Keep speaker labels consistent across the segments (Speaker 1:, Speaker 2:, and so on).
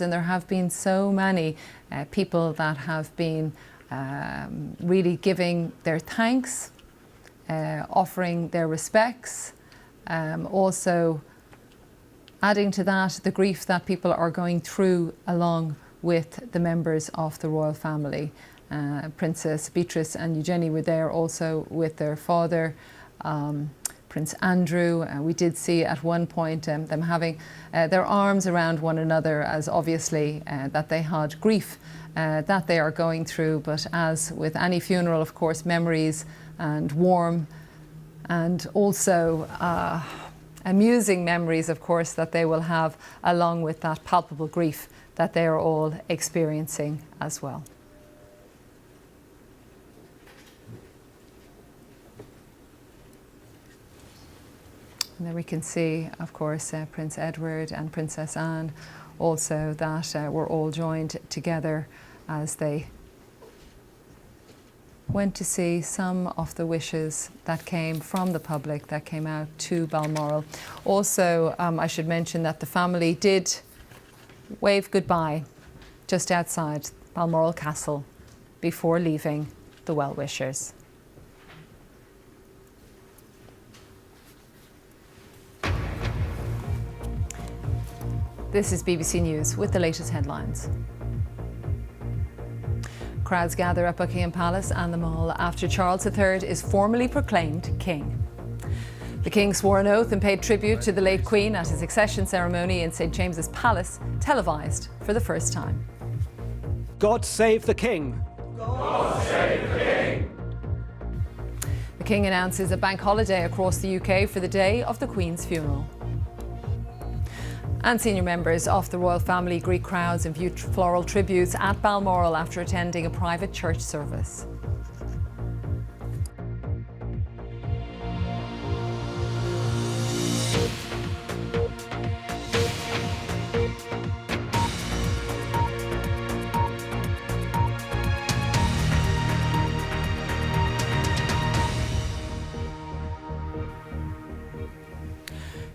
Speaker 1: And there have been so many people that have been really giving their thanks, offering their respects, also adding to that the grief that people are going through along with the members of the royal family. Princess Beatrice and Eugenie were there also with their father, Prince Andrew. We did see at one point them having their arms around one another, as obviously that they had grief that they are going through. But as with any funeral, of course, memories and warm and also amusing memories, of course, that they will have along with that palpable grief that they are all experiencing as well. And then we can see, of course, Prince Edward and Princess Anne also, that were all joined together as they went to see some of the wishes that came from the public that came out to Balmoral. Also, I should mention that the family did wave goodbye just outside Balmoral Castle before leaving the well-wishers. This is BBC News with the latest headlines. Crowds gather at Buckingham Palace and the Mall after Charles III is formally proclaimed king. The king swore an oath and paid tribute to the late Queen at his accession ceremony in St James's Palace, televised for the first time.
Speaker 2: God save the king.
Speaker 3: God save the king.
Speaker 1: The king announces a bank holiday across the UK for the day of the Queen's funeral. And senior members of the royal family greet crowds and view floral tributes at Balmoral after attending a private church service.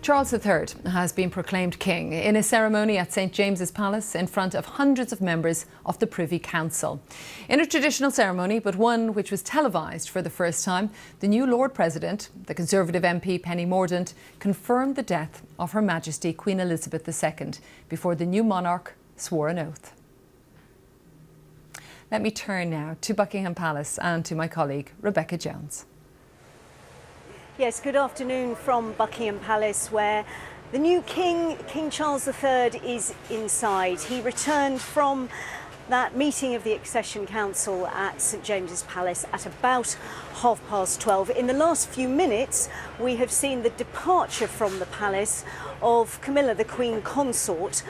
Speaker 1: Charles III has been proclaimed king in a ceremony at St James's Palace in front of hundreds of members of the Privy Council. In a traditional ceremony, but one which was televised for the first time, the new Lord President, the Conservative MP Penny Mordaunt, confirmed the death of Her Majesty Queen Elizabeth II before the new monarch swore an oath. Let me turn now to Buckingham Palace and to my colleague Rebecca Jones.
Speaker 4: Yes, good afternoon from Buckingham Palace, where the new King, King Charles III, is inside. He returned from that meeting of the Accession Council at St James's Palace at about 12:30. In the last few minutes, we have seen the departure from the palace of Camilla, the Queen Consort.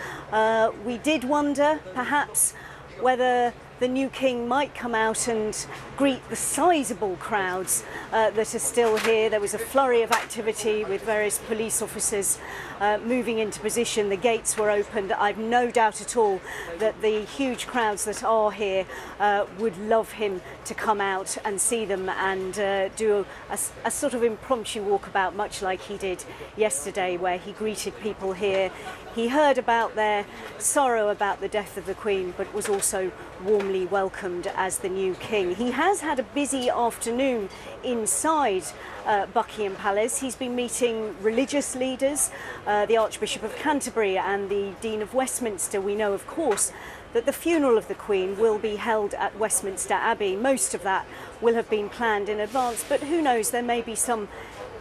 Speaker 4: We did wonder, perhaps, whether the new king might come out and greet the sizable crowds that are still here. There was a flurry of activity with various police officers moving into position. The gates were opened. I've no doubt at all that the huge crowds that are here would love him to come out and see them and do a sort of impromptu walkabout, much like he did yesterday, where he greeted people here. He heard about their sorrow about the death of the Queen, but was also warmly welcomed as the new king. He has had a busy afternoon inside Buckingham Palace. He's been meeting religious leaders, the Archbishop of Canterbury and the Dean of Westminster. We know, of course, that the funeral of the Queen will be held at Westminster Abbey. Most of that will have been planned in advance, but who knows, there may be some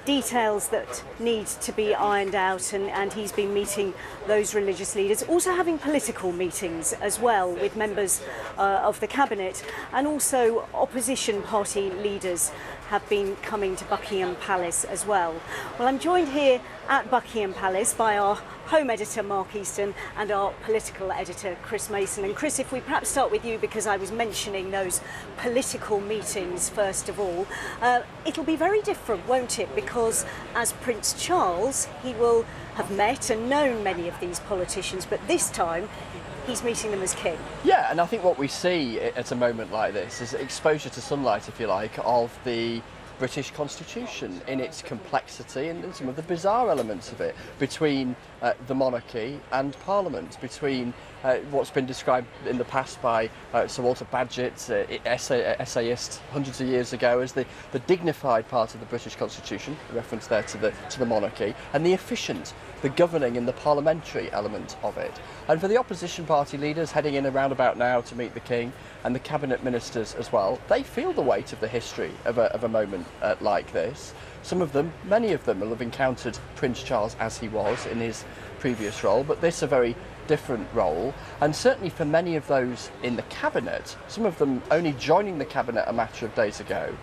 Speaker 4: details that need to be ironed out, and he's been meeting those religious leaders, also having political meetings as well with members of the cabinet, and also opposition party leaders have been coming to Buckingham Palace as well. Well, I'm joined here at Buckingham Palace by our home editor Mark Easton and our political editor Chris Mason. And Chris, if we perhaps start with you, because I was mentioning those political meetings first of all, it'll be very different, won't it? Because as Prince Charles, he will have met and known many of these politicians, but this time he's meeting them as king.
Speaker 5: Yeah, and I think what we see at a moment like this is exposure to sunlight, if you like, of the British Constitution in its complexity and some of the bizarre elements of it, between the monarchy and Parliament, between what's been described in the past by Sir Walter Bagehot, essayist hundreds of years ago, as the dignified part of the British Constitution, a reference there to the monarchy, and the efficient, the governing and the parliamentary element of it. And for the opposition party leaders heading in around about now to meet the King, and the cabinet ministers as well, they feel the weight of the history of a moment like this. Some of them, many of them, will have encountered Prince Charles as he was in his previous role, but this a very different role. And certainly for many of those in the cabinet, some of them only joining the cabinet a matter of days ago,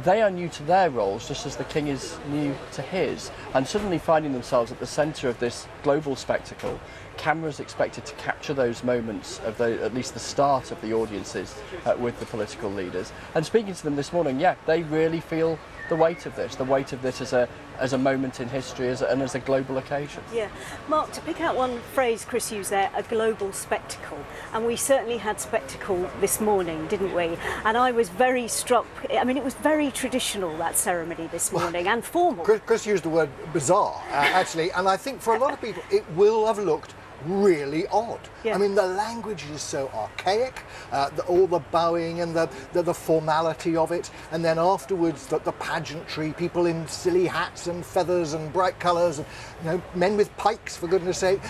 Speaker 5: they are new to their roles just as the King is new to his, and suddenly finding themselves at the centre of this global spectacle. Cameras expected to capture those moments of at least the start of the audiences with the political leaders. And speaking to them this morning, yeah, they really feel the weight of this as a moment in history and as a global occasion.
Speaker 4: Yeah. Mark, to pick out one phrase Chris used there, a global spectacle. And we certainly had spectacle this morning, didn't we? And I was very struck. I mean, it was very traditional, that ceremony this morning, and formal.
Speaker 6: Chris used the word bizarre, actually, and I think for a lot of people it will have looked really odd.
Speaker 4: Yeah.
Speaker 6: I mean, the language is so archaic, all the bowing and the formality of it, and then afterwards the pageantry, people in silly hats and feathers and bright colours, and men with pikes, for goodness sake.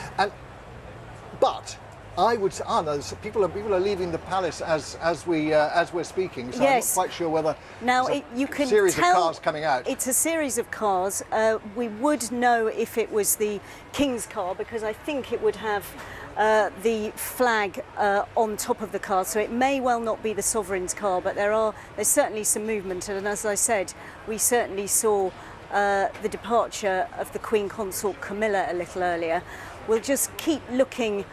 Speaker 6: But I would say, people are leaving the palace as we're speaking. So
Speaker 4: Yes.
Speaker 6: I'm not quite sure whether
Speaker 4: Now,
Speaker 6: there's
Speaker 4: you can
Speaker 6: series
Speaker 4: tell
Speaker 6: of cars coming out.
Speaker 4: It's a series of cars. We would know if it was the King's car, because I think it would have the flag on top of the car. So it may well not be the Sovereign's car, but there's certainly some movement. And as I said, we certainly saw the departure of the Queen Consort Camilla a little earlier. We'll just keep looking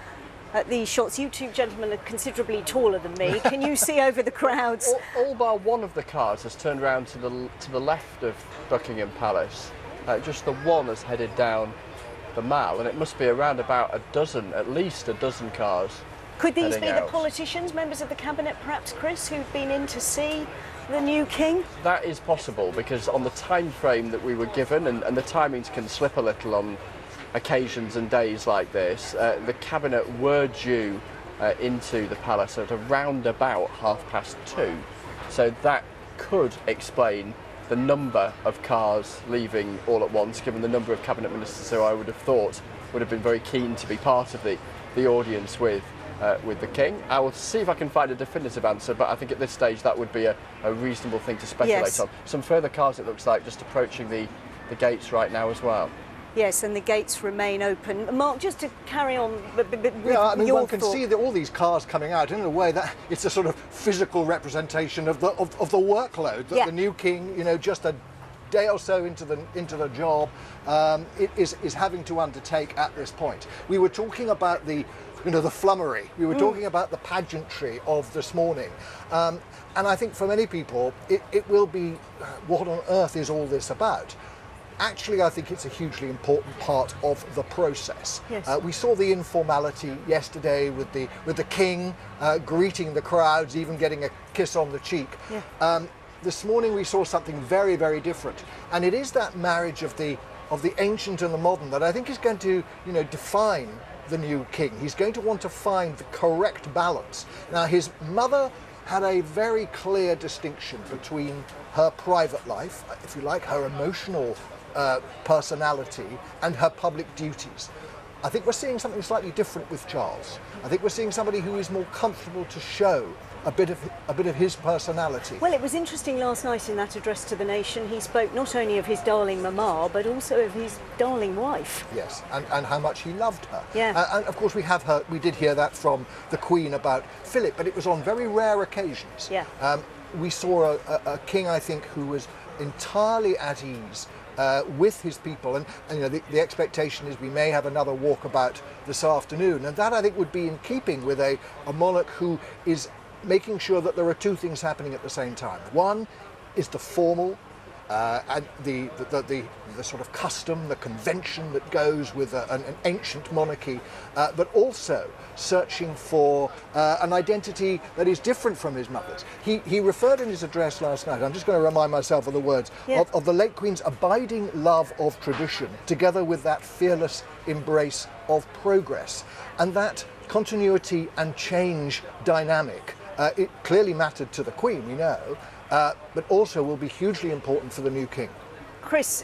Speaker 4: at these shots. You two gentlemen are considerably taller than me. Can you see over the crowds?
Speaker 5: All bar one of the cars has turned around to the left of Buckingham Palace. Just the one has headed down the Mall, and it must be around about at least a dozen cars.
Speaker 4: Could these
Speaker 5: heading
Speaker 4: be the
Speaker 5: out.
Speaker 4: politicians, members of the cabinet, perhaps, Chris, who've been in to see the new King?
Speaker 5: That is possible, because on the time frame that we were given, and the timings can slip a little on occasions and days like this, the cabinet were due into the palace at around about 2:30. So that could explain the number of cars leaving all at once, given the number of cabinet ministers who I would have thought would have been very keen to be part of the audience with the King. I will see if I can find a definitive answer, but I think at this stage that would be a reasonable thing to speculate
Speaker 4: Yes.
Speaker 5: on. Some further cars, it looks like, just approaching the gates right now as well.
Speaker 4: Yes, and the gates remain open. Mark, just to carry on with
Speaker 6: Yeah, I mean,
Speaker 4: your
Speaker 6: one can
Speaker 4: thought.
Speaker 6: see all these cars coming out in a way that it's a sort of physical representation of the workload that
Speaker 4: Yeah.
Speaker 6: the new King, just a day or so into the job, is having to undertake at this point. We were talking about the flummery. We were talking about the pageantry of this morning. And I think for many people, it will be, what on earth is all this about? Actually, I think it's a hugely important part of the process.
Speaker 4: Yes.
Speaker 6: We saw the informality yesterday with the King greeting the crowds, even getting a kiss on the cheek.
Speaker 4: Yeah.
Speaker 6: This morning we saw something very, very different, and it is that marriage of the ancient and the modern that I think is going to define the new King. He's going to want to find the correct balance. Now, his mother had a very clear distinction between her private life, if you like, her emotional personality, and her public duties. I think we're seeing something slightly different with Charles. I think we're seeing somebody who is more comfortable to show a bit of his personality.
Speaker 4: Well, it was interesting last night in that address to the nation. He spoke not only of his darling mama, but also of his darling wife.
Speaker 6: Yes, and how much he loved her.
Speaker 4: Yeah.
Speaker 6: And of course we did hear that from the Queen about Philip, but it was on very rare occasions.
Speaker 4: Yeah.
Speaker 6: We saw a king, I think, who was entirely at ease with his people, and the expectation is we may have another walkabout this afternoon, and that I think would be in keeping with a monarch who is making sure that there are two things happening at the same time. One is the formal and the sort of custom, the convention that goes with an ancient monarchy, but also searching for an identity that is different from his mother's. He referred in his address last night, I'm just going to remind myself of the words,
Speaker 4: Yeah.
Speaker 6: of the late Queen's abiding love of tradition, together with that fearless embrace of progress. And that continuity and change dynamic. It clearly mattered to the Queen, we know, but also will be hugely important for the new king.
Speaker 4: Chris,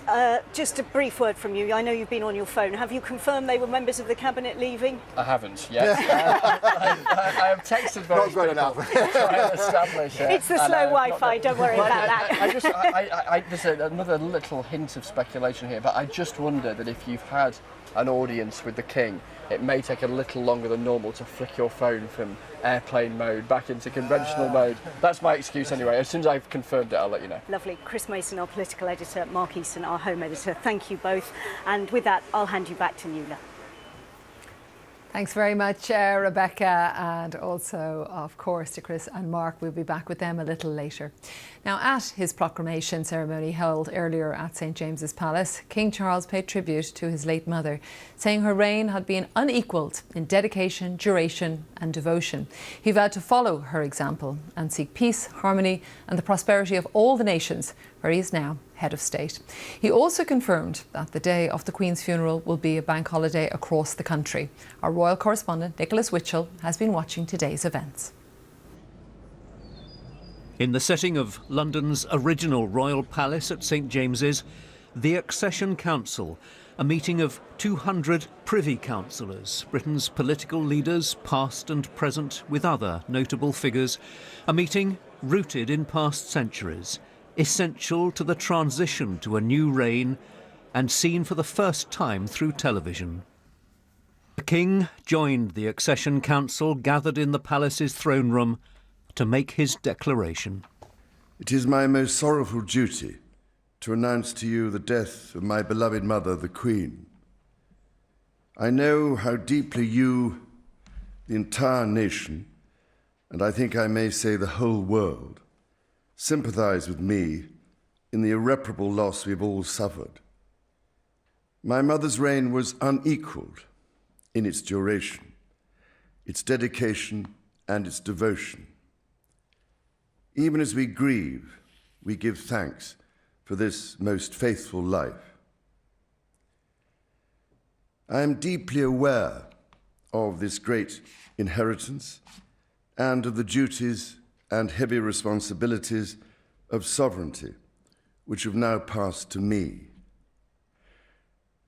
Speaker 4: just a brief word from you. I know you've been on your phone. Have you confirmed they were members of the cabinet leaving?
Speaker 5: I haven't yet. I have texted various
Speaker 6: Not good
Speaker 5: people
Speaker 6: enough.
Speaker 5: to try and establish it.
Speaker 4: It's the slow Wi-Fi, don't worry about that.
Speaker 5: There's another little hint of speculation here, but I just wonder that if you've had an audience with the King, it may take a little longer than normal to flick your phone from airplane mode back into conventional mode. That's my excuse anyway. As soon as I've confirmed it, I'll let you know.
Speaker 4: Lovely. Chris Mason, our political editor, Mark Easton, our home editor. Thank you both. And with that, I'll hand you back to Nuala.
Speaker 1: Thanks very much, Rebecca, and also, of course, to Chris and Mark. We'll be back with them a little later. Now, at his proclamation ceremony held earlier at St James's Palace, King Charles paid tribute to his late mother, saying her reign had been unequalled in dedication, duration and devotion. He vowed to follow her example and seek peace, harmony and the prosperity of all the nations where he is now head of state. He also confirmed that the day of the Queen's funeral will be a bank holiday across the country. Our royal correspondent Nicholas Witchell has been watching today's events.
Speaker 7: In the setting of London's original royal palace at St James's, the Accession Council, a meeting of 200 privy councillors, Britain's political leaders, past and present, with other notable figures, a meeting rooted in past centuries, essential to the transition to a new reign and seen for the first time through television. The King joined the Accession Council gathered in the palace's throne room to make his declaration.
Speaker 8: It is my most sorrowful duty to announce to you the death of my beloved mother, the Queen. I know how deeply you, the entire nation, and I think I may say the whole world, sympathise with me in the irreparable loss we've all suffered. My mother's reign was unequalled in its duration, its dedication and its devotion. Even as we grieve, we give thanks for this most faithful life. I am deeply aware of this great inheritance and of the duties and heavy responsibilities of sovereignty, which have now passed to me.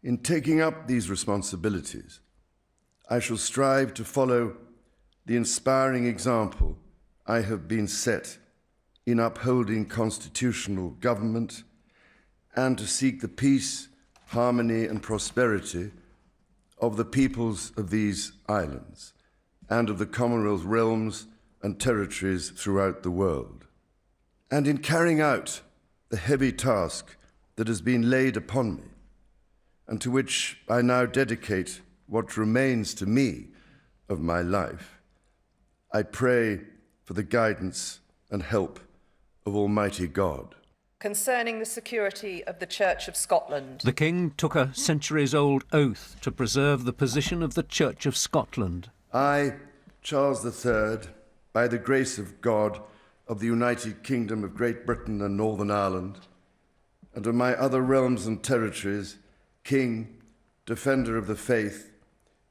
Speaker 8: In taking up these responsibilities, I shall strive to follow the inspiring example I have been set in upholding constitutional government and to seek the peace, harmony and prosperity of the peoples of these islands and of the Commonwealth realms and territories throughout the world. And in carrying out the heavy task that has been laid upon me, and to which I now dedicate what remains to me of my life, I pray for the guidance and help of Almighty God.
Speaker 9: Concerning the security of the Church of Scotland.
Speaker 7: The King took a centuries-old oath to preserve the position of the Church of Scotland.
Speaker 8: I, Charles III, by the grace of God, of the United Kingdom of Great Britain and Northern Ireland, and of my other realms and territories, King, Defender of the Faith,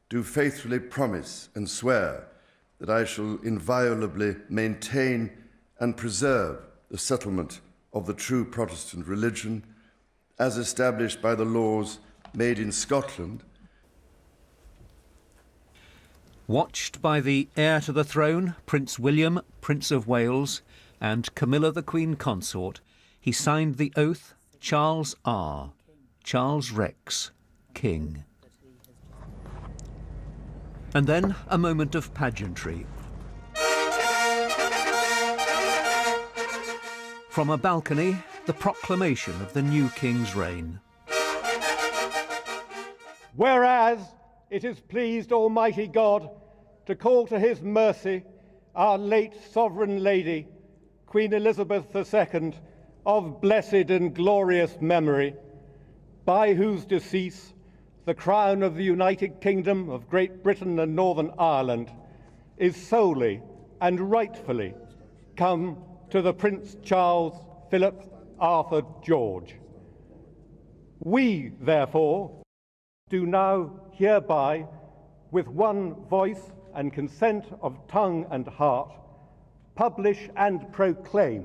Speaker 8: do faithfully promise and swear that I shall inviolably maintain and preserve the settlement of the true Protestant religion as established by the laws made in Scotland.
Speaker 7: Watched by the heir to the throne, Prince William, Prince of Wales, and Camilla the Queen Consort, he signed the oath Charles R., Charles Rex, King. And then a moment of pageantry. From a balcony, the proclamation of the new King's reign.
Speaker 10: Whereas it has pleased Almighty God to call to his mercy our late Sovereign Lady, Queen Elizabeth II, of blessed and glorious memory, by whose decease the crown of the United Kingdom of Great Britain and Northern Ireland is solely and rightfully come to the Prince Charles Philip Arthur George. We, therefore, do now hereby, with one voice and consent of tongue and heart, publish and proclaim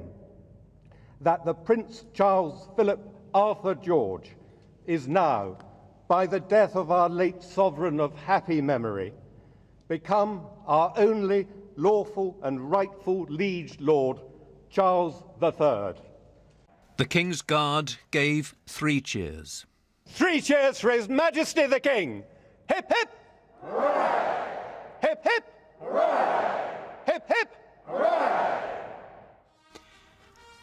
Speaker 10: that the Prince Charles Philip Arthur George is now, by the death of our late sovereign of happy memory, become our only lawful and rightful liege lord, Charles III.
Speaker 7: The King's Guard gave 3 cheers.
Speaker 10: 3 cheers for His Majesty the King. Hip hip! Hooray! Hip hip! Hooray! Hip hip! Hooray!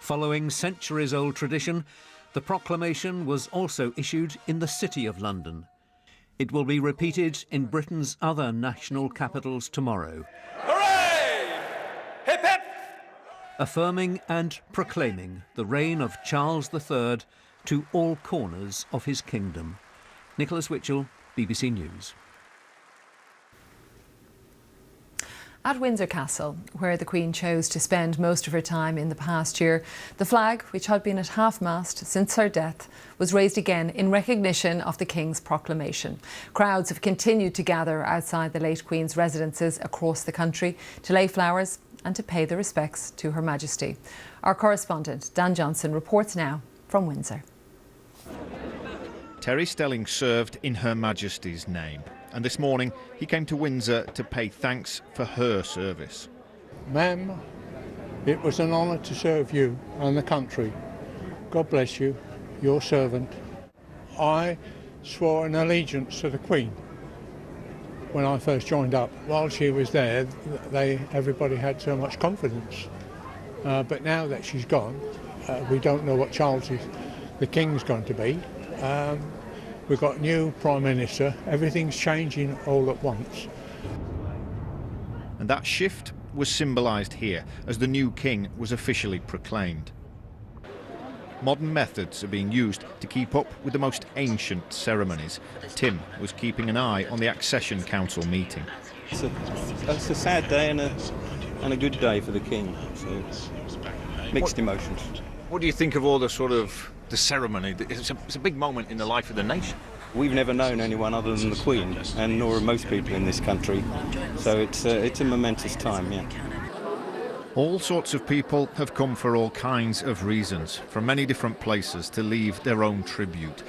Speaker 7: Following centuries-old tradition, the proclamation was also issued in the City of London. It will be repeated in Britain's other national capitals tomorrow.
Speaker 3: Hooray! Hip hip!
Speaker 7: Affirming and proclaiming the reign of Charles III to all corners of his kingdom. Nicholas Witchell, BBC News.
Speaker 1: At Windsor Castle, where the Queen chose to spend most of her time in the past year, the flag, which had been at half-mast since her death, was raised again in recognition of the King's proclamation. Crowds have continued to gather outside the late Queen's residences across the country to lay flowers and to pay their respects to Her Majesty. Our correspondent, Dan Johnson, reports now from Windsor.
Speaker 11: Terry Stelling served in Her Majesty's name, and this morning he came to Windsor to pay thanks for her service.
Speaker 10: Ma'am, it was an honour to serve you and the country. God bless you, your servant. I swore an allegiance to the Queen when I first joined up. While she was there, everybody had so much confidence. But now that she's gone, we don't know what Charles the King's going to be. We've got new Prime Minister. Everything's changing all at once.
Speaker 11: And that shift was symbolised here as the new King was officially proclaimed. Modern methods are being used to keep up with the most ancient ceremonies. Tim was keeping an eye on the Accession Council meeting.
Speaker 12: It's a sad day and a good day for the King. So mixed emotions.
Speaker 11: What do you think of all the the ceremony? It's a big moment in the life of the nation.
Speaker 12: We've never known anyone other than the Queen, and nor are most people in this country. So it's a momentous time, yeah.
Speaker 11: All sorts of people have come for all kinds of reasons, from many different places, to leave their own tribute.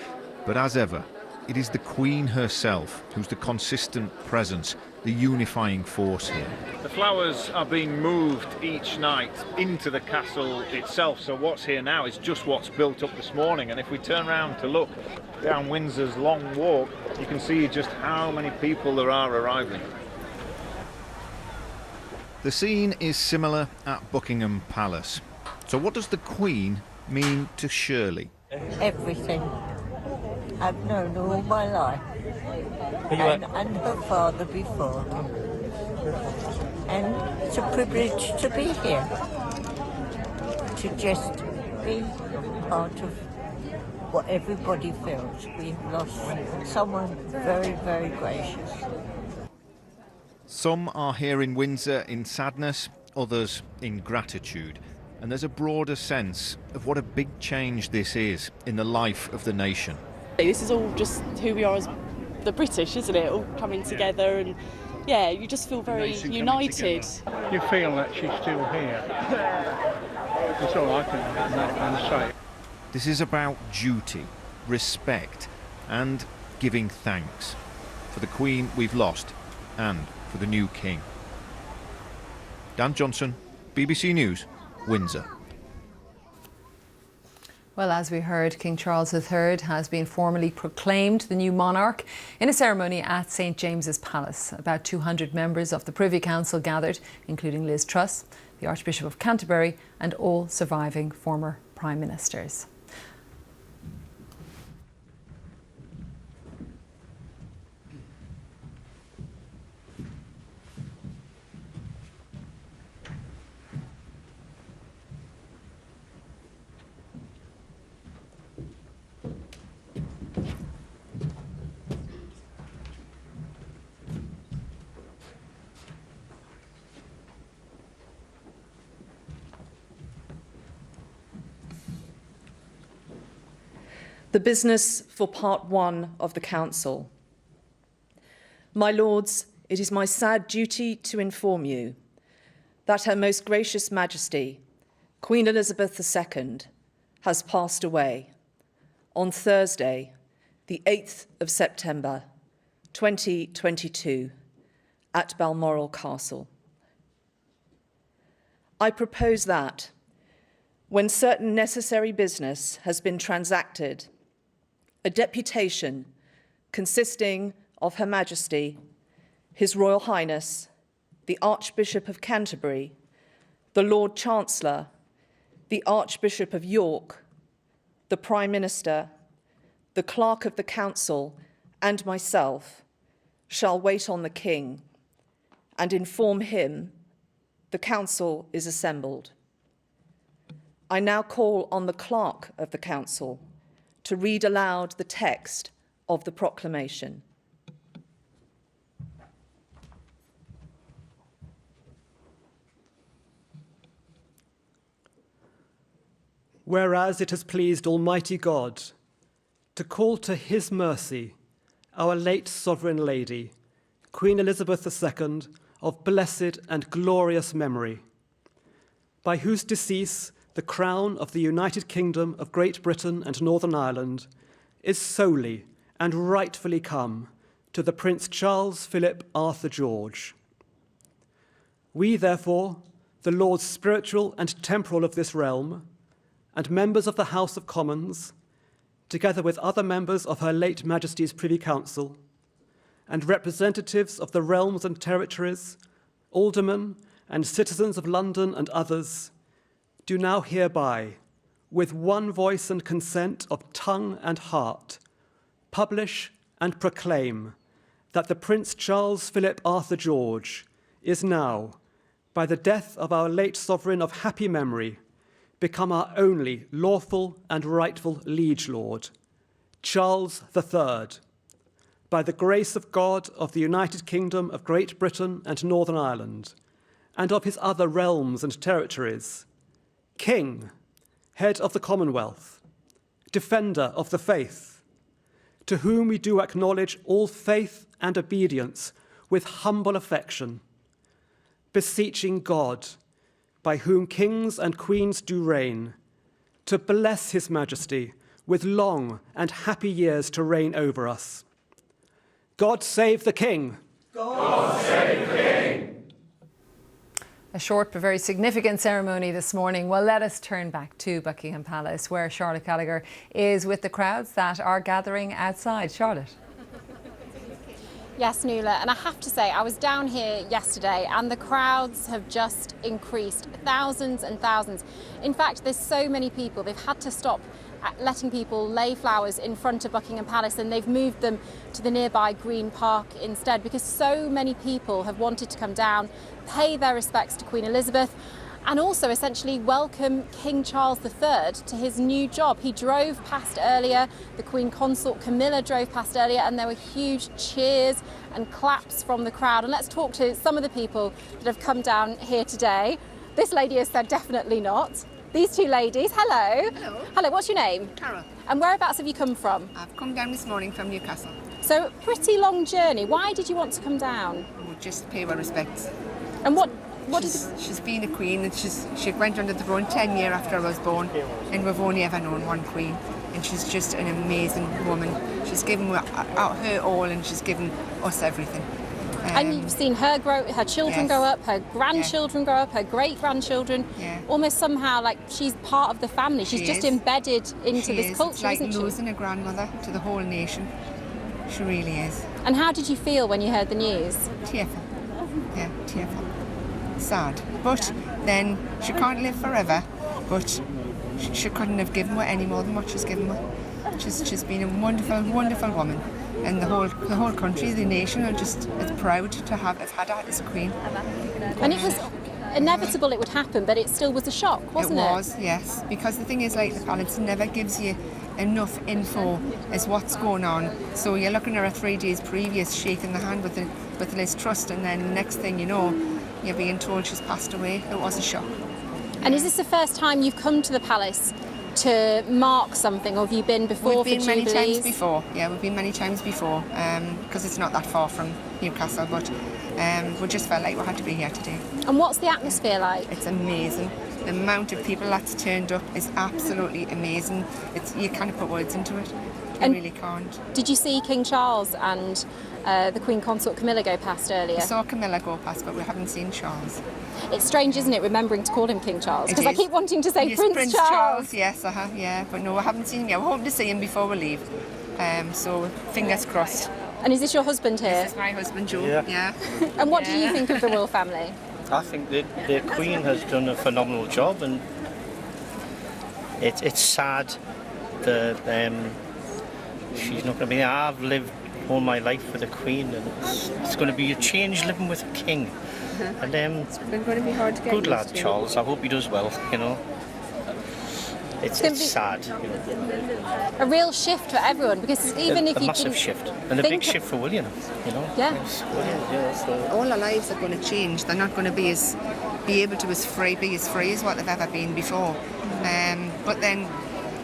Speaker 11: But as ever, it is the Queen herself who's the consistent presence, the unifying force here.
Speaker 13: The flowers are being moved each night into the castle itself, so what's here now is just what's built up this morning. And if we turn around to look down Windsor's long walk, you can see just how many people there are arriving.
Speaker 11: The scene is similar at Buckingham Palace. So what does the Queen mean to Shirley?
Speaker 14: Everything. I've known her all my life. And her father before. And it's a privilege to be here. To just be part of what everybody feels. We've lost someone very, very gracious.
Speaker 11: Some are here in Windsor in sadness, others in gratitude. And there's a broader sense of what a big change this is in the life of the nation.
Speaker 15: This is all just who we are as the British, isn't it? All coming together, and yeah, you just feel very united.
Speaker 10: You feel that she's still here. That's all I can say.
Speaker 11: This is about duty, respect, and giving thanks for the Queen we've lost and for the new King. Dan Johnson, BBC News, Windsor.
Speaker 1: Well, as we heard, King Charles III has been formally proclaimed the new monarch in a ceremony at St James's Palace. About 200 members of the Privy Council gathered, including Liz Truss, the Archbishop of Canterbury, and all surviving former Prime Ministers.
Speaker 9: The business for part 1 of the Council. My Lords, it is my sad duty to inform you that Her Most Gracious Majesty, Queen Elizabeth II, has passed away on Thursday, the 8th of September, 2022, at Balmoral Castle. I propose that, when certain necessary business has been transacted, a deputation consisting of Her Majesty, His Royal Highness, the Archbishop of Canterbury, the Lord Chancellor, the Archbishop of York, the Prime Minister, the Clerk of the Council, and myself, shall wait on the King and inform him the Council is assembled. I now call on the Clerk of the Council to read aloud the text of the proclamation.
Speaker 2: Whereas it has pleased Almighty God to call to his mercy our late Sovereign Lady, Queen Elizabeth II, of blessed and glorious memory, by whose decease the crown of the United Kingdom of Great Britain and Northern Ireland is solely and rightfully come to the Prince Charles Philip Arthur George. We, therefore, the Lords spiritual and temporal of this realm, and members of the House of Commons, together with other members of Her late Majesty's Privy Council, and representatives of the realms and territories, aldermen and citizens of London and others, do now hereby, with one voice and consent of tongue and heart, publish and proclaim that the Prince Charles Philip Arthur George is now, by the death of our late sovereign of happy memory, become our only lawful and rightful liege lord, Charles III, by the grace of God of the United Kingdom of Great Britain and Northern Ireland, and of his other realms and territories, King, head of the Commonwealth, defender of the faith, to whom we do acknowledge all faith and obedience with humble affection, beseeching God, by whom kings and queens do reign, to bless his majesty with long and happy years to reign over us. God save the King.
Speaker 3: God save the King.
Speaker 1: A short but very significant ceremony this morning. Well, let us turn back to Buckingham Palace, where Charlotte Gallagher is with the crowds that are gathering outside. Charlotte.
Speaker 16: Yes, Nuala, and I have to say, I was down here yesterday and the crowds have just increased, thousands and thousands. In fact, there's so many people, they've had to stop letting people lay flowers in front of Buckingham Palace, and they've moved them to the nearby Green Park instead, because so many people have wanted to come down, pay their respects to Queen Elizabeth, and also essentially welcome King Charles III to his new job. He drove past earlier, the Queen Consort Camilla drove past earlier, and there were huge cheers and claps from the crowd. And let's talk to some of the people that have come down here today. This lady has said definitely not. These two ladies, hello.
Speaker 17: Hello.
Speaker 16: Hello, what's your name?
Speaker 17: Carol.
Speaker 16: And whereabouts have you come from?
Speaker 17: I've come down this morning from Newcastle.
Speaker 16: So, pretty long journey. Why did you want to come down?
Speaker 17: We'll just pay our respects.
Speaker 16: And
Speaker 17: she's been a queen, and she went under the throne 10 years after I was born, and we've only ever known one queen, and she's just an amazing woman. She's given out her all, and she's given us everything.
Speaker 16: And you've seen her grow, her children grow up, her grandchildren grow up, her great-grandchildren.
Speaker 17: Yeah.
Speaker 16: Almost somehow like she's part of the family. She's just embedded into this culture,
Speaker 17: it's like
Speaker 16: isn't she?
Speaker 17: losing a grandmother to the whole nation. She really is.
Speaker 16: And how did you feel when you heard the news?
Speaker 17: Tearful. Yeah, tearful. Sad. But then she can't live forever, but she couldn't have given her any more than what she's given her. She's been a wonderful, wonderful woman. And the whole country, the nation, are just as proud to have had her as queen.
Speaker 16: And it was inevitable it would happen, but it still was a shock, wasn't it?
Speaker 17: It was, yes. Because the thing is, like, the palace never gives you enough info as what's going on. So you're looking at her 3 days previous, shaking the hand with Liz Truss, and then the next thing you know, you're being told she's passed away. It was a shock.
Speaker 16: And is this the first time you've come to the palace to mark something, or have you been before?
Speaker 17: We've been many times before. Yeah, we've been many times before, because it's not that far from Newcastle. But We just felt like we had to be here today.
Speaker 16: And what's the atmosphere like?
Speaker 17: It's amazing. The amount of people that's turned up is absolutely amazing. You can't put words into it. You really can't.
Speaker 16: Did you see King Charles and the Queen Consort Camilla go past earlier?
Speaker 17: We saw Camilla go past, but we haven't seen Charles.
Speaker 16: It's strange, isn't it, remembering to call him King Charles? Because I keep wanting to say
Speaker 17: Yes,
Speaker 16: Prince Charles.
Speaker 17: Yes, yeah. But no, I haven't seen him yet. We're hoping to see him before we leave. So fingers crossed.
Speaker 16: And is this your husband here?
Speaker 17: This is my husband, Joe.
Speaker 18: Yeah.
Speaker 16: And what do you think of the royal family?
Speaker 18: I think the Queen has done a phenomenal job, and it's sad that she's not going to be there. I've lived all my life with the Queen, and it's going to be a change living with a king. And
Speaker 17: it's going to be hard to get
Speaker 18: good
Speaker 17: used
Speaker 18: lad,
Speaker 17: to.
Speaker 18: Charles. I hope he does well. You know, it's sad. You know.
Speaker 16: A real shift for everyone, because even if
Speaker 18: a
Speaker 16: you
Speaker 18: massive
Speaker 16: didn't
Speaker 18: shift, and a big shift for William. You know.
Speaker 16: Yeah.
Speaker 18: Yes, William, yeah, so.
Speaker 17: All our lives are going to change. They're not going to be able to be as free as what they've ever been before. But then,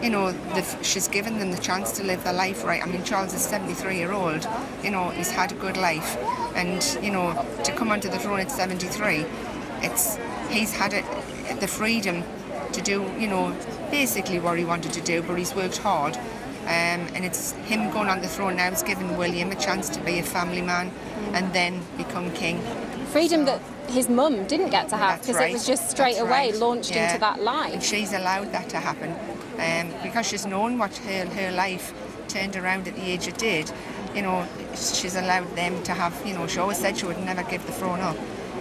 Speaker 17: you know, she's given them the chance to live their life right. I mean, Charles is 73-year-old. You know, he's had a good life, and you know, to come onto the throne at 73, he's had the freedom to do, you know, basically what he wanted to do, but he's worked hard. And it's him going on the throne now has given William a chance to be a family man and then become king.
Speaker 16: Freedom that his mum didn't get to have, because it was just straight away launched into that life.
Speaker 17: And she's allowed that to happen because she's known what her life turned around at the age it did. You know, she's allowed them to have, you know, she always said she would never give the throne up,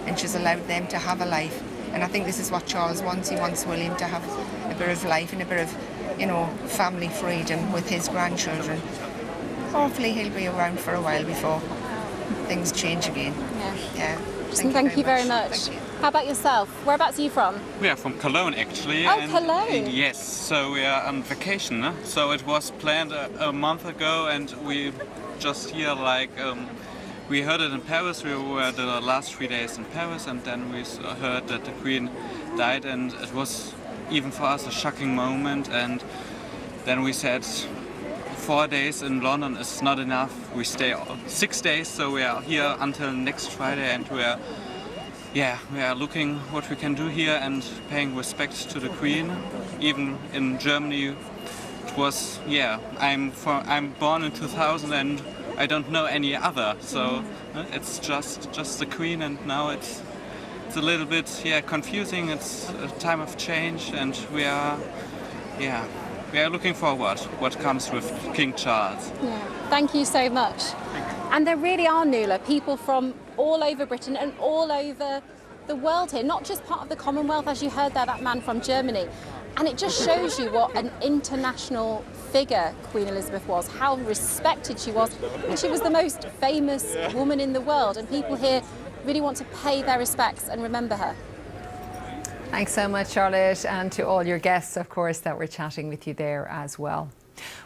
Speaker 17: and she's allowed them to have a life. And I think this is what Charles wants. He wants William to have a bit of life and a bit of, you know, family freedom with his grandchildren. Hopefully he'll be around for a while before things change again. Yeah.
Speaker 16: Thank you very much. How about yourself? Whereabouts are you from?
Speaker 19: We are from Cologne, actually.
Speaker 16: Oh, Cologne!
Speaker 19: Yes, so we are on vacation. So it was planned a month ago, and we just here, like, we heard it in Paris. We were the last 3 days in Paris, and then we heard that the Queen died, and it was even for us a shocking moment. And then we said, 4 days in London is not enough. We stay 6 days, so we are here until next Friday, and we are looking what we can do here and paying respect to the Queen. Even in Germany, it was I'm born in 2000 and I don't know any other, so it's just the Queen, and now it's a little bit confusing. It's a time of change, and we are looking forward what comes with King Charles.
Speaker 16: Yeah. Thank you so much. And there really are, Nuala, people from all over Britain and all over the world here, not just part of the Commonwealth, as you heard there, that man from Germany. And it just shows you what an international figure Queen Elizabeth was, how respected she was. And she was the most famous woman in the world, and people here really want to pay their respects and remember her.
Speaker 1: Thanks so much, Charlotte, and to all your guests, of course, that were chatting with you there as well.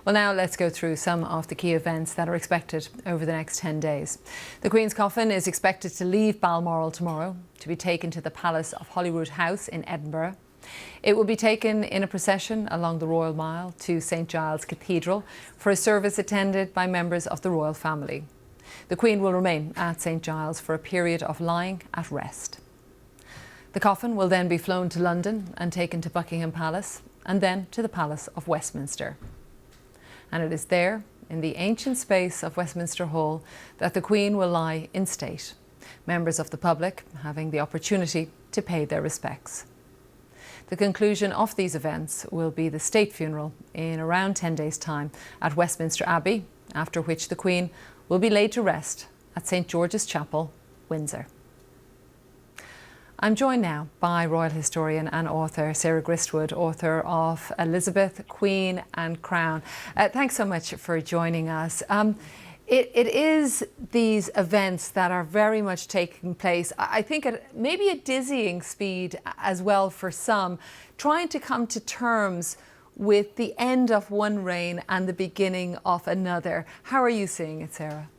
Speaker 1: Well, now let's go through some of the key events that are expected over the next 10 days. The Queen's coffin is expected to leave Balmoral tomorrow to be taken to the Palace of Holyrood House in Edinburgh. It will be taken in a procession along the Royal Mile to St Giles Cathedral for a service attended by members of the royal family. The Queen will remain at St Giles for a period of lying at rest. The coffin will then be flown to London and taken to Buckingham Palace and then to the Palace of Westminster. And it is there, in the ancient space of Westminster Hall, that the Queen will lie in state, members of the public having the opportunity to pay their respects. The conclusion of these events will be the state funeral in around 10 days' time at Westminster Abbey, after which the Queen will be laid to rest at St George's Chapel, Windsor. I'm joined now by royal historian and author Sarah Gristwood, author of Elizabeth, Queen and Crown. Thanks so much for joining us. It is these events that are very much taking place, I think at maybe a dizzying speed as well for some, trying to come to terms with the end of one reign and the beginning of another. How are you seeing it, Sarah?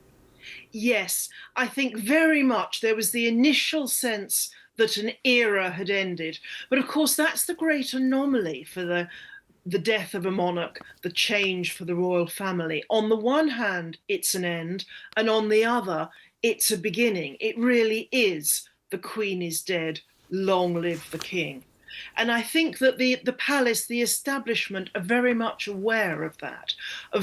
Speaker 20: Yes, I think very much there was the initial sense that an era had ended. But of course, that's the great anomaly for the death of a monarch, the change for the royal family. On the one hand, it's an end, and on the other, it's a beginning. It really is the Queen is dead, long live the King. And I think that the palace, the establishment are very much aware of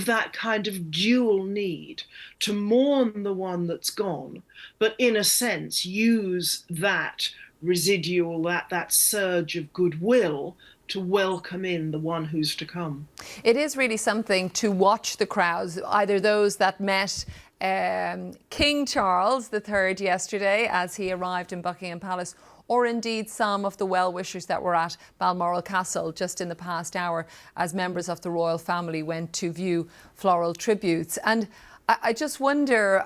Speaker 20: that kind of dual need to mourn the one that's gone, but in a sense use that residual, that surge of goodwill to welcome in the one who's to come.
Speaker 1: It is really something to watch the crowds, either those that met King Charles III yesterday as he arrived in Buckingham Palace, or indeed some of the well-wishers that were at Balmoral Castle just in the past hour as members of the royal family went to view floral tributes. And I just wonder,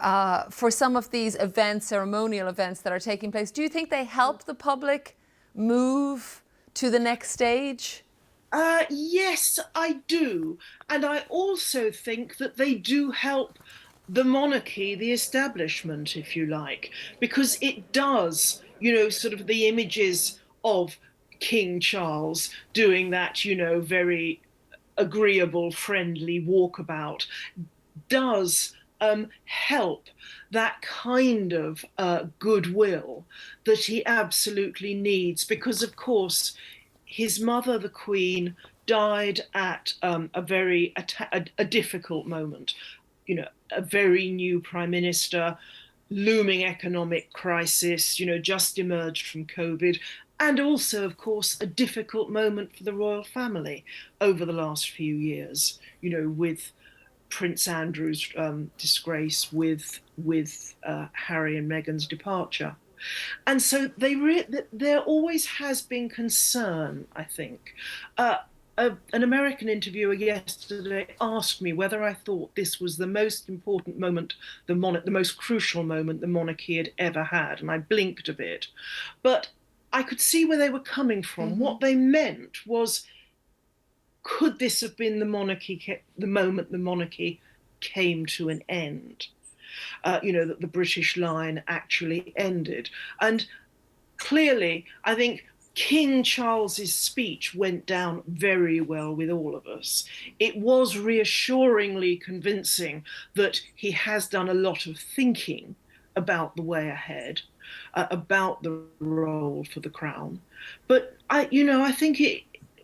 Speaker 1: for some of these events, ceremonial events that are taking place, do you think they help the public move to the next stage?
Speaker 20: Yes, I do. And I also think that they do help the monarchy, the establishment, if you like, because it does, sort of the images of King Charles doing that, very agreeable, friendly walkabout does help that kind of goodwill that he absolutely needs, because of course his mother, the Queen, died at a difficult moment. A very new Prime Minister, looming economic crisis, just emerged from COVID, and also, of course, a difficult moment for the royal family over the last few years, with Prince Andrew's disgrace, with Harry and Meghan's departure. And so there always has been concern, I think. An American interviewer yesterday asked me whether I thought this was the most important moment, the most crucial moment the monarchy had ever had, and I blinked a bit. But I could see where they were coming from. Mm-hmm. What they meant was, could this have been the moment the monarchy came to an end? That the British line actually ended. And clearly, I think King Charles's speech went down very well with all of us. It was reassuringly convincing that he has done a lot of thinking about the way ahead, about the role for the crown. But I think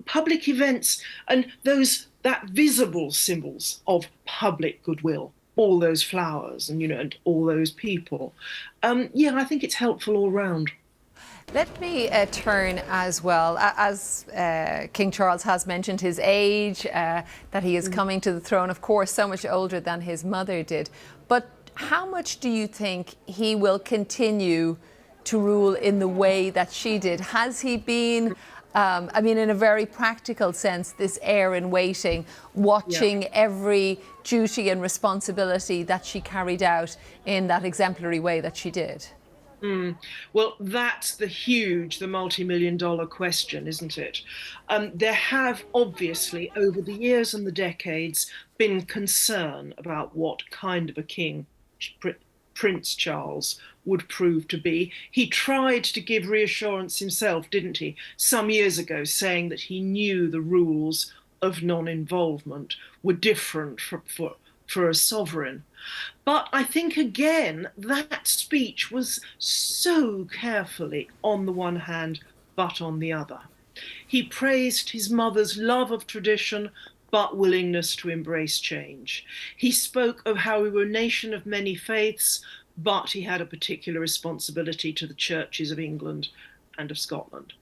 Speaker 20: public events and that visible symbols of public goodwill, all those flowers and all those people, I think it's helpful all round.
Speaker 1: Let me turn as well, as King Charles has mentioned his age, that he is coming to the throne, of course, so much older than his mother did. But how much do you think he will continue to rule in the way that she did? Has he been, in a very practical sense, this heir in waiting, watching every duty and responsibility that she carried out in that exemplary way that she did?
Speaker 20: Well, that's the multi-million-dollar question, isn't it? There have obviously, over the years and the decades, been concern about what kind of a king Prince Charles would prove to be. He tried to give reassurance himself, didn't he, some years ago, saying that he knew the rules of non-involvement were different for a sovereign. But I think, again, that speech was so carefully on the one hand, but on the other. He praised his mother's love of tradition, but willingness to embrace change. He spoke of how we were a nation of many faiths, but he had a particular responsibility to the churches of England and of Scotland.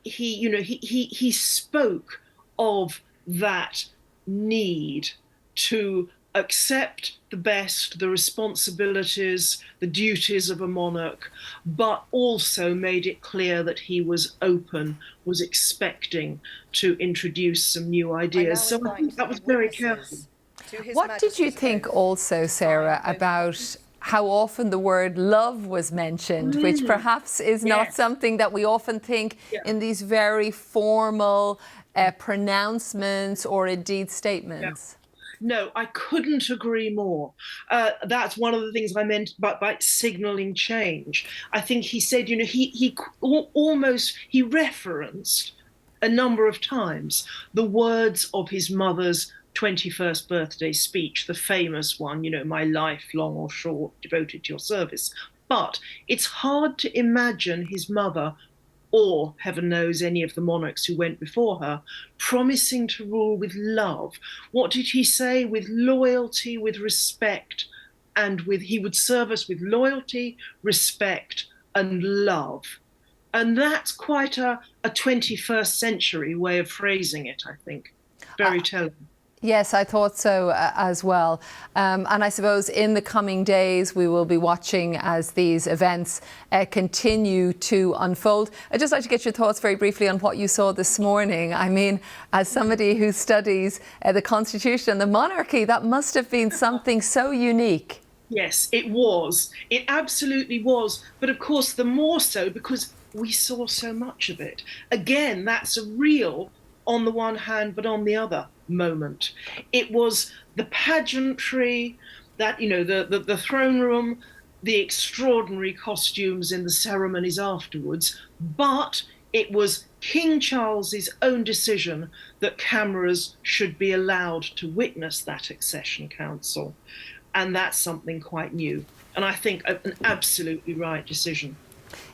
Speaker 20: He spoke of that need to accept the best, the responsibilities, the duties of a monarch, but also made it clear that he was open, was expecting to introduce some new ideas. So I think that was very careful.
Speaker 1: What did you think also, Sarah, about how often the word love was mentioned, which perhaps is not something that we often think in these very formal pronouncements or indeed statements?
Speaker 20: No, I couldn't agree more. That's one of the things I meant by signalling change. I think he said, he referenced a number of times the words of his mother's 21st birthday speech, the famous one, you know, my life, long or short, devoted to your service. But it's hard to imagine his mother, or heaven knows any of the monarchs who went before her, promising to rule with love. What did he say? With loyalty, with respect, and he would serve us with loyalty, respect, and love. And that's quite a 21st century way of phrasing it, I think. Very telling.
Speaker 1: Yes, I thought so as well. And I suppose in the coming days, we will be watching as these events continue to unfold. I'd just like to get your thoughts very briefly on what you saw this morning. I mean, as somebody who studies the Constitution and the monarchy, that must have been something so unique.
Speaker 20: Yes, it was. It absolutely was. But of course, the more so because we saw so much of it. Again, that's a real, on the one hand, but on the other, moment. It was the pageantry, that, you know, the throne room, the extraordinary costumes in the ceremonies afterwards, but it was King Charles's own decision that cameras should be allowed to witness that accession council. And that's something quite new. And I think an absolutely right decision.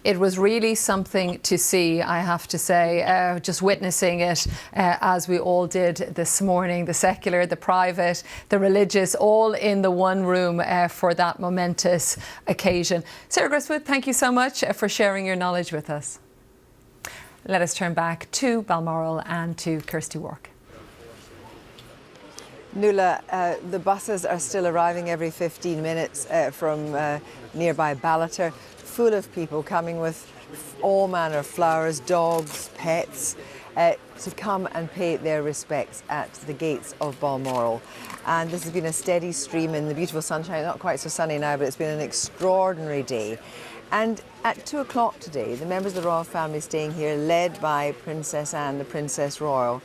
Speaker 1: It was really something to see, I have to say, just witnessing it as we all did this morning, the secular, the private, the religious, all in the one room for that momentous occasion. Sarah Griswood, thank you so much for sharing your knowledge with us. Let us turn back to Balmoral and to Kirsty Wark.
Speaker 21: Nuala, the buses are still arriving every 15 minutes from nearby Ballater, full of people coming with all manner of flowers, dogs, pets, to come and pay their respects at the gates of Balmoral. And this has been a steady stream in the beautiful sunshine, not quite so sunny now, but it's been an extraordinary day. And at 2 o'clock today, the members of the royal family staying here, led by Princess Anne, the Princess Royal,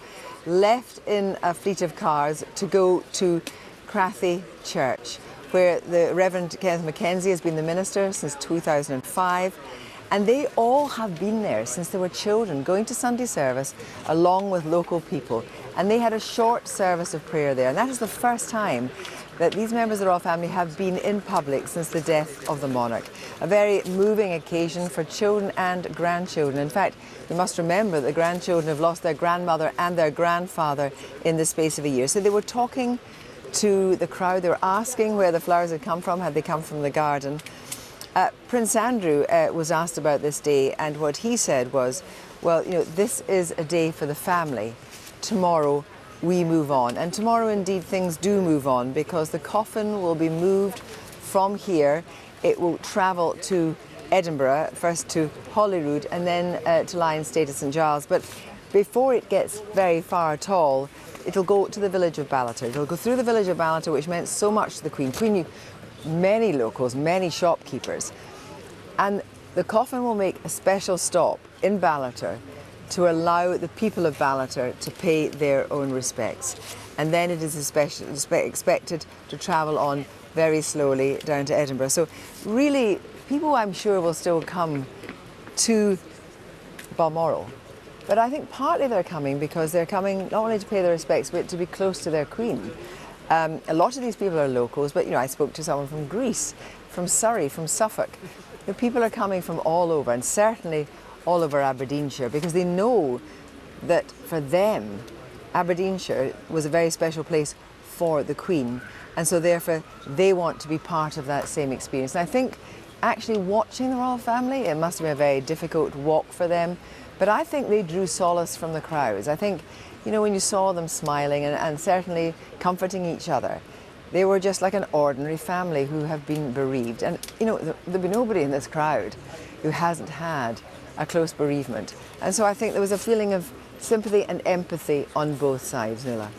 Speaker 21: left in a fleet of cars to go to Crathy Church, where the Reverend Kenneth Mackenzie has been the minister since 2005. And they all have been there since they were children, going to Sunday service along with local people. And they had a short service of prayer there. And that is the first time that these members of the royal family have been in public since the death of the monarch. A very moving occasion for children and grandchildren. In fact, you must remember that the grandchildren have lost their grandmother and their grandfather in the space of a year. So they were talking to the crowd. They were asking where the flowers had come from. Had they come from the garden? Prince Andrew was asked about this day, and what he said was, well, you know, this is a day for the family. Tomorrow we move on. And tomorrow indeed things do move on, because the coffin will be moved from here. It will travel to Edinburgh, first to Holyrood and then to lie in state at St Giles. But before it gets very far at all, it'll go to the village of Ballater. It'll go through the village of Ballater, which meant so much to the Queen. Queen knew many locals, many shopkeepers. And the coffin will make a special stop in Ballater to allow the people of Ballater to pay their own respects. And then it is expected to travel on very slowly down to Edinburgh. So really, people I'm sure will still come to Balmoral. But I think partly they're coming because they're coming not only to pay their respects, but to be close to their Queen. A lot of these people are locals, but you know, I spoke to someone from Greece, from Surrey, from Suffolk. The people are coming from all over, and certainly all over Aberdeenshire, because they know that for them, Aberdeenshire was a very special place for the Queen, and so therefore they want to be part of that same experience. And I think actually watching the royal family, it must have been a very difficult walk for them, but I think they drew solace from the crowds. I think, you know, when you saw them smiling and certainly comforting each other, they were just like an ordinary family who have been bereaved. And, you know, there'll be nobody in this crowd who hasn't had a close bereavement. And so I think there was a feeling of sympathy and empathy on both sides, Nuala.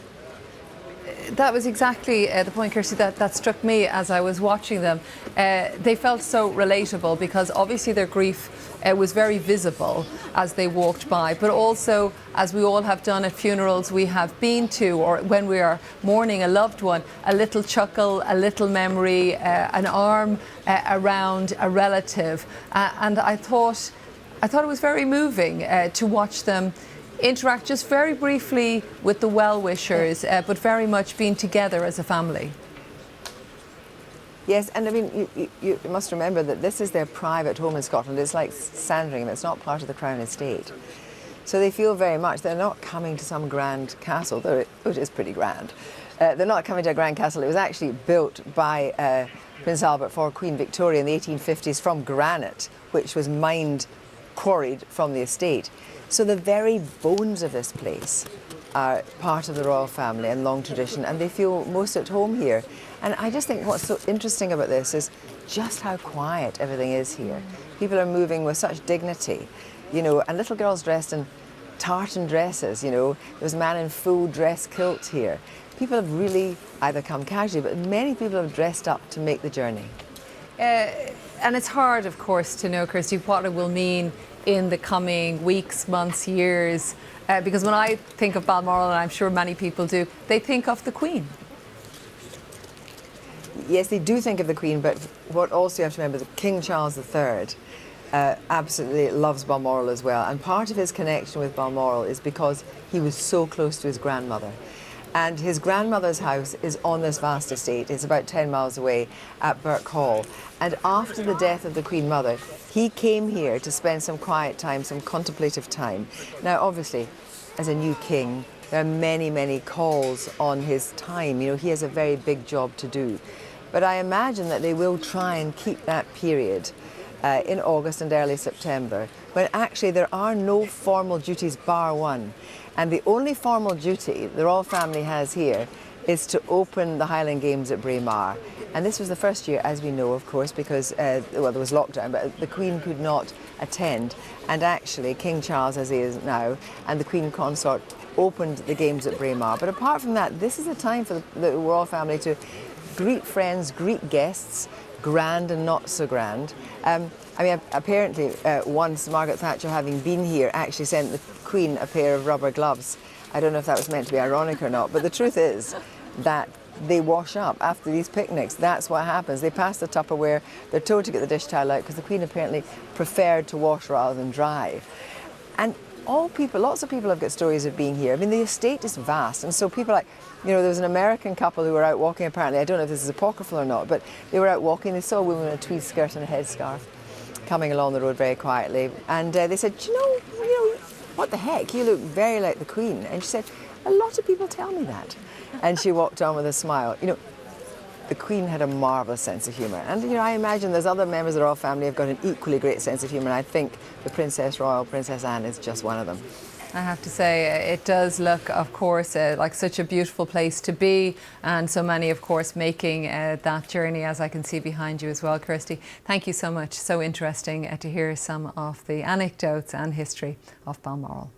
Speaker 1: That was exactly the point, Kirsty, that struck me as I was watching them. They felt so relatable because obviously their grief was very visible as they walked by, but also, as we all have done at funerals we have been to, or when we are mourning a loved one, a little chuckle, a little memory, an arm around a relative. And I thought it was very moving to watch them interact just very briefly with the well-wishers, but very much being together as a family.
Speaker 21: Yes, and I mean, you must remember that this is their private home in Scotland. It's like Sandringham, it's not part of the Crown Estate. So they feel very much, they're not coming to some grand castle, though it is pretty grand. They're not coming to a grand castle. It was actually built by Prince Albert for Queen Victoria in the 1850s from granite, which was quarried from the estate. So the very bones of this place are part of the royal family and long tradition, and they feel most at home here. And I just think what's so interesting about this is just how quiet everything is here. People are moving with such dignity, you know, and little girls dressed in tartan dresses, you know. There's a man in full dress kilt here. People have really either come casually, but many people have dressed up to make the journey.
Speaker 1: And it's hard, of course, to know, Kirsty, what it will mean in the coming weeks, months, years, because when I think of Balmoral, and I'm sure many people do, they think of the Queen.
Speaker 21: Yes, they do think of the Queen, but what also you have to remember is that King Charles III absolutely loves Balmoral as well. And part of his connection with Balmoral is because he was so close to his grandmother. And his grandmother's house is on this vast estate. It's about 10 miles away at Burke Hall. And after the death of the Queen Mother, he came here to spend some quiet time, some contemplative time. Now, obviously, as a new king, there are many, many calls on his time. You know, he has a very big job to do. But I imagine that they will try and keep that period in August and early September, when actually there are no formal duties bar one. And the only formal duty the royal family has here is to open the Highland Games at Braemar. And this was the first year, as we know, of course, because, well, there was lockdown, but the Queen could not attend. And actually, King Charles, as he is now, and the Queen Consort opened the Games at Braemar. But apart from that, this is a time for the royal family to greet friends, greet guests, grand and not so grand. I mean, apparently once Margaret Thatcher, having been here, actually sent the Queen a pair of rubber gloves. I don't know if that was meant to be ironic or not, but the truth is that they wash up after these picnics. That's what happens. They pass the Tupperware, they're told to get the dish towel out because the Queen apparently preferred to wash rather than dry. And lots of people have got stories of being here. I mean, the estate is vast, and so people like, you know, there was an American couple who were out walking, apparently, I don't know if this is apocryphal or not, but they were out walking, they saw a woman in a tweed skirt and a headscarf coming along the road very quietly, and they said, you know, what the heck, you look very like the Queen. And she said, a lot of people tell me that. And she walked on with a smile. You know, the Queen had a marvellous sense of humour. And, you know, I imagine there's other members of the royal family who have got an equally great sense of humour, and I think the Princess Royal, Princess Anne, is just one of them.
Speaker 1: I have to say, it does look, of course, like such a beautiful place to be, and so many, of course, making that journey, as I can see behind you as well, Kirsty. Thank you so much. So interesting to hear some of the anecdotes and history of Balmoral.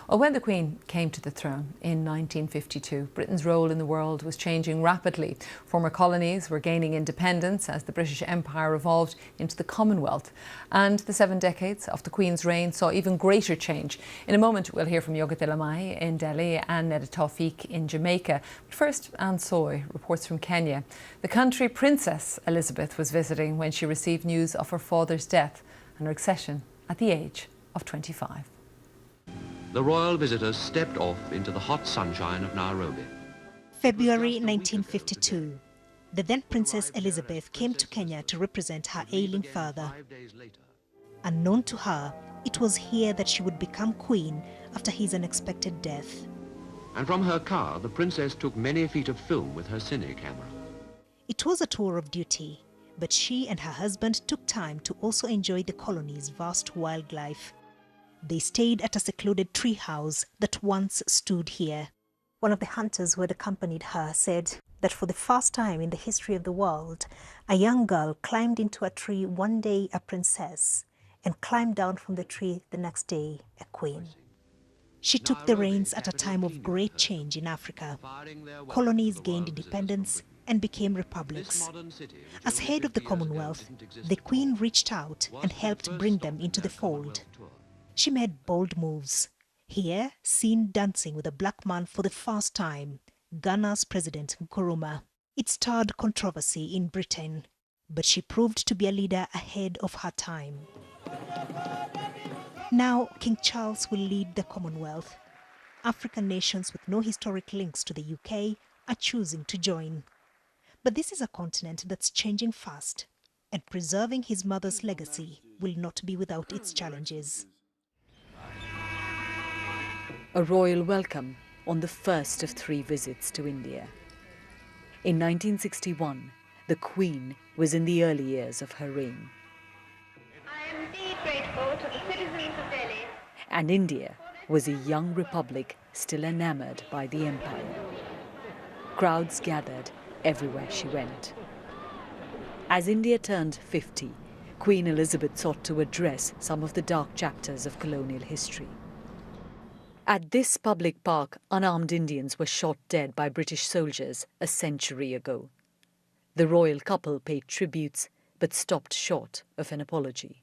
Speaker 1: Well, when the Queen came to the throne in 1952, Britain's role in the world was changing rapidly. Former colonies were gaining independence as the British Empire evolved into the Commonwealth. And the 7 decades of the Queen's reign saw even greater change. In a moment, we'll hear from Yoga Delamai in Delhi and Neda Tawfiq in Jamaica. But first, Anne Soy reports from Kenya. The country Princess Elizabeth was visiting when she received news of her father's death and her accession at the age of 25.
Speaker 6: The royal visitors stepped off into the hot sunshine of Nairobi.
Speaker 22: February 1952. The then Princess Elizabeth came to Kenya to represent her ailing father. Unknown to her, it was here that she would become queen after his unexpected death.
Speaker 6: And from her car, the princess took many feet of film with her cine camera.
Speaker 22: It was a tour of duty, but she and her husband took time to also enjoy the colony's vast wildlife. They stayed at a secluded tree house that once stood here. One of the hunters who had accompanied her said that for the first time in the history of the world, a young girl climbed into a tree one day a princess and climbed down from the tree the next day a queen. She took the reins at a time of great change in Africa. Colonies gained independence and became republics. As head of the Commonwealth, the Queen reached out and helped bring them into the fold. She made bold moves. Here, seen dancing with a black man for the first time, Ghana's President Nkrumah. It stirred controversy in Britain, but she proved to be a leader ahead of her time. Now, King Charles will lead the Commonwealth. African nations with no historic links to the UK are choosing to join. But this is a continent that's changing fast, and preserving his mother's legacy will not be without its challenges.
Speaker 4: A royal welcome on the first of 3 visits to India. In 1961, the Queen was in the early years of her reign.
Speaker 5: I am indeed grateful to the citizens of Delhi.
Speaker 4: And India was a young republic still enamored by the empire. Crowds gathered everywhere she went. As India turned 50, Queen Elizabeth sought to address some of the dark chapters of colonial history. At this public park, unarmed Indians were shot dead by British soldiers a century ago. The royal couple paid tributes, but stopped short of an apology.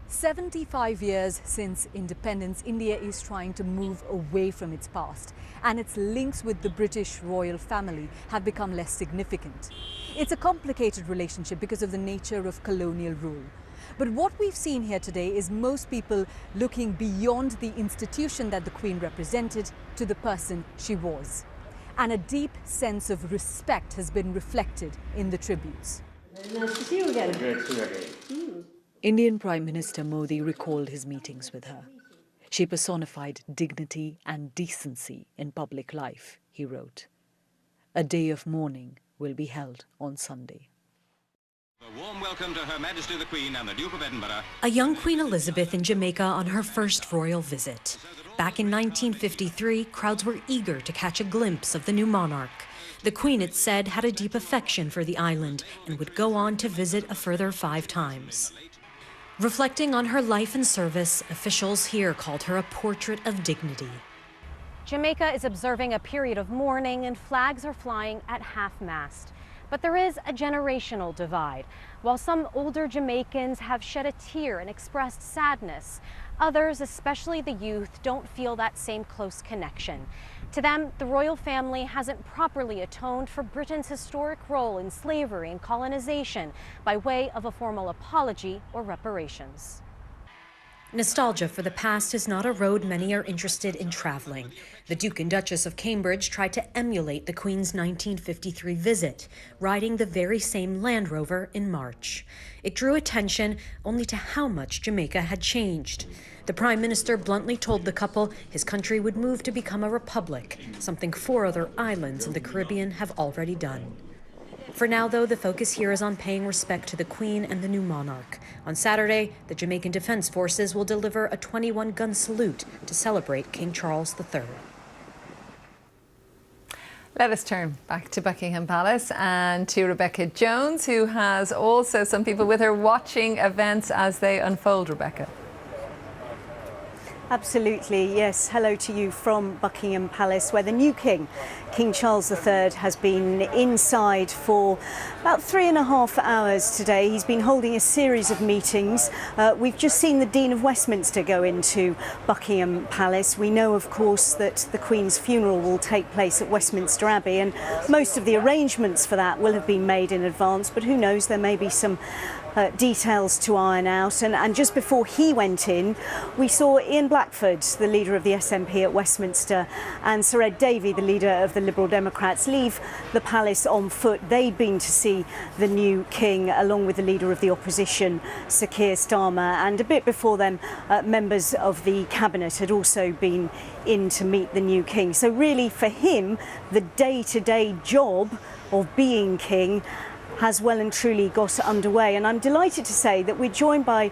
Speaker 4: 75 years since independence, India is trying to move away from its past, and its links with the British royal family have become less significant. It's a complicated relationship because of the nature of colonial rule. But what we've seen here today is most people looking beyond the institution that the Queen represented to the person she was. And a deep sense of respect has been reflected in the tributes.
Speaker 5: Nice to see you again. Great to see you again.
Speaker 4: Indian Prime Minister Modi recalled his meetings with her. She personified dignity and decency in public life, he wrote. A day of mourning will be held on Sunday.
Speaker 23: A warm welcome to Her Majesty the Queen and the Duke of Edinburgh.
Speaker 24: A young Queen Elizabeth in Jamaica on her first royal visit. Back in 1953, crowds were eager to catch a glimpse of the new monarch. The Queen, it said, had a deep affection for the island and would go on to visit a further 5 times. Reflecting on her life and service, officials here called her a portrait of dignity.
Speaker 25: Jamaica is observing a period of mourning and flags are flying at half-mast. But there is a generational divide. While some older Jamaicans have shed a tear and expressed sadness, others, especially the youth, don't feel that same close connection. To them, the royal family hasn't properly atoned for Britain's historic role in slavery and colonization by way of a formal apology or reparations.
Speaker 24: Nostalgia for the past is not a road many are interested in traveling. The Duke and Duchess of Cambridge tried to emulate the Queen's 1953 visit, riding the very same Land Rover in March. It drew attention only to how much Jamaica had changed. The Prime Minister bluntly told the couple his country would move to become a republic, something 4 other islands in the Caribbean have already done. For now, though, the focus here is on paying respect to the Queen and the new monarch. On Saturday, the Jamaican Defence Forces will deliver a 21-gun salute to celebrate King Charles III.
Speaker 1: Let us turn back to Buckingham Palace and to Rebecca Jones, who has also some people with her watching events as they unfold. Rebecca.
Speaker 26: Absolutely, yes. Hello to you from Buckingham Palace, where the new king, King Charles III, has been inside for about 3.5 hours today. He's been holding a series of meetings. We've just seen the Dean of Westminster go into Buckingham Palace. We know, of course, that the Queen's funeral will take place at Westminster Abbey, and most of the arrangements for that will have been made in advance, but who knows, there may be some details to iron out. And just before he went in, we saw Ian Blackford, the leader of the SNP at Westminster, and Sir Ed Davey, the leader of the Liberal Democrats, leave the palace on foot. They'd been to see the new king, along with the leader of the opposition, Sir Keir Starmer, and a bit before them, members of the cabinet had also been in to meet the new king. So really, for him, the day-to-day job of being king has well and truly got underway. And I'm delighted to say that we're joined by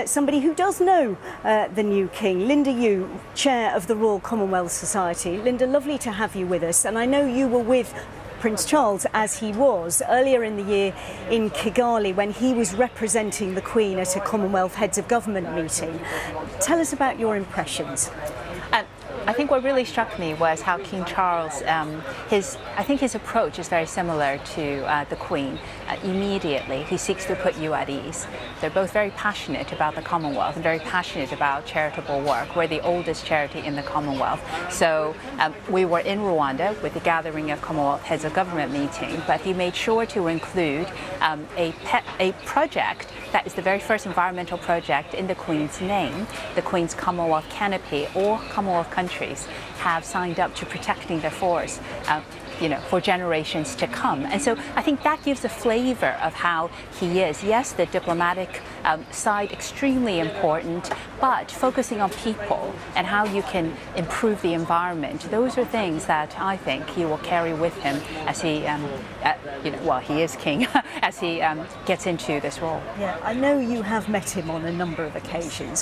Speaker 26: somebody who does know the new king, Linda Yu, Chair of the Royal Commonwealth Society. Linda, lovely to have you with us. And I know you were with Prince Charles, as he was, earlier in the year in Kigali when he was representing the Queen at a Commonwealth Heads of Government meeting. Tell us about your impressions.
Speaker 27: I think what really struck me was how King Charles, I think his approach is very similar to the Queen. Immediately, he seeks to put you at ease. They're both very passionate about the Commonwealth and very passionate about charitable work. We're the oldest charity in the Commonwealth. So we were in Rwanda with the gathering of Commonwealth Heads of Government meeting, but he made sure to include a project that is the very first environmental project in the Queen's name. The Queen's Commonwealth Canopy, all Commonwealth countries have signed up to protecting their forests, for generations to come. And so I think that gives a flavor of how he is. Yes, the diplomatic side, extremely important, but focusing on people and how you can improve the environment, those are things that I think he will carry with him as he, he is king, as he gets into this role.
Speaker 26: Yeah, I know you have met him on a number of occasions.